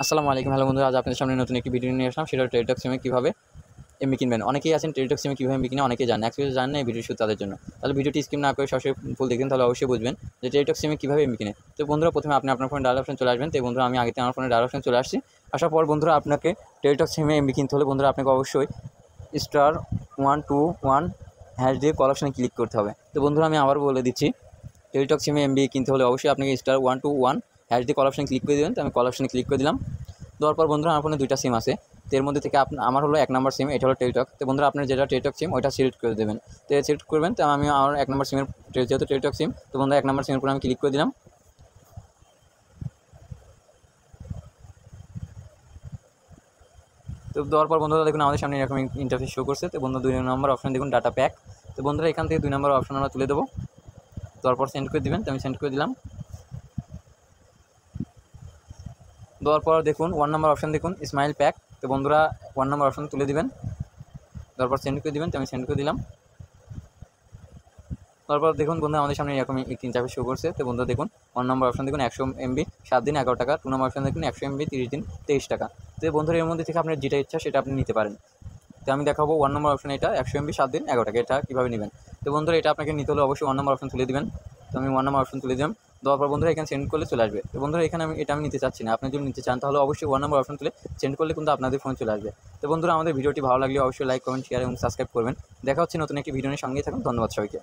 আসসালামু আলাইকুম। হ্যালো বন্ধুরা, আজ আপনাদের সামনে নতুন একটি ভিডিও নিয়ে আসলাম। সেটা টেলিটক সিমে কীভাবে এমবি কিনবেন। অনেকেই আছেন টেলিটক সিমে কীভাবে এমবি কিনে অনেকেই জানেন, অ্যাকচুয়ালি জানেন না, এই ভিডিও শুধু তাদের জন্য। তাহলে ভিডিওটি স্কিপ না করে সরাসরি ফুল দেখবেন, তাহলে অবশ্যই বুঝবেন যে টেলিটক সিমে কীভাবে এমবি কিনে। তো বন্ধুরা, প্রথমে আপনি আপনার ফোনে ডায়াল অপশন চলে আসবেন। তো বন্ধুরা, আমি আগেতে আমার ফোনে ডায়াল অপশন চলে আসছি। আসার পর বন্ধুরা, আপনাকে টেলিটক সিমে এমবি কিনতে হলে বন্ধুরা আপনাকে অবশ্যই *121# দিয়ে কল অপশনে ক্লিক করতে হবে। তো বন্ধুরা, আমি আবার বলে দিচ্ছি, টেলিটক সিমে এমবি কিনতে হলে অবশ্যই আপনাকে *121# দিয়ে কল অপশনে ক্লিক করে দেবেন। তো আমি কল অপশনে ক্লিক করে দিলাম। দেওয়ার পর বন্ধুরা, আমার ফোনে 2টা সিম আছে। তো এর মধ্যে থেকে আমার হলো 1 নম্বর সিম, এটা হলো টেলিটক। তো বন্ধুরা, আপনার যেটা টেলিটক সিম ওইটা সিলেক্ট করে দেবেন। তো সিলেক্ট করবেন। তো আমি আমার 1 নম্বর সিমের যেহেতু টেলিটক সিম, তো বন্ধুরা 1 নম্বর সিমের উপর আমি ক্লিক করে দিলাম। তো দেওয়ার পর বন্ধুরা দেখুন, আমাদের সামনে এরকম ইন্টারফেস শো করছে। তো বন্ধুরা 2 নম্বর অপশন দেখুন, ডাটা প্যাক। তো বন্ধুরা, এখান থেকে 2 নম্বর অপশন আমরা তুলে দেবো। দেওয়ার পর সেন্ড করে দিবেন। তো আমি সেন্ড করে দিলাম। দেওয়ার পর দেখুন 1 নম্বর অপশন দেখুন, স্মাইল প্যাক। তো বন্ধুরা 1 নম্বর অপশন তুলে দিবেন। দেওয়ার পর সেন্ড করে দিবেন। তো আমি সেন্ড করে দিলাম। তারপর দেখুন বন্ধুরা, আমাদের সামনে এরকম একটি ইন্টারফেস শো করছে। তো বন্ধুরা দেখুন, 1 নম্বর অপশন দেখুন 100 MB 7 দিন 11 টাকা। 2 নম্বর অপশন দেখুন 100 MB 30 দিন 23 টাকা। তো বন্ধুরা, এর মধ্যে থেকে আপনার যেটা ইচ্ছা সেটা আপনি নিতে পারেন। তো আমি দেখাবো 1 নম্বর অপশন, এটা 100 MB 7 দিন 11 টাকা, এটা কীভাবে নেবেন। তো বন্ধুরা, এটা আপনাকে নিতে হলে অবশ্যই 1 নম্বর অপশন তুলে দিবেন। তো আমি 1 নম্বর অপশন তুলে দিলাম। দেওয়ার পর বন্ধুরা, এখানে সেন্ড করলে চলে আসবে। তো বন্ধুরা, এখানে আমি নিতে চাচ্ছি না। আপনি যদি নিতে চান তাহলে অবশ্যই 1 নম্বর অপশন তুলে সেন্ড করলে কিন্তু আপনাদের ফোন চলে আসবে। তো বন্ধুরা, আমাদের ভিডিওটি ভালো লাগলে অবশ্যই লাইক, কমেন্ট, শেয়ার এবং সাবস্ক্রাইব করবেন। দেখা হচ্ছে নতুন একটি ভিডিও নিয়ে, সঙ্গেই থাকুন। ধন্যবাদ সবাইকে।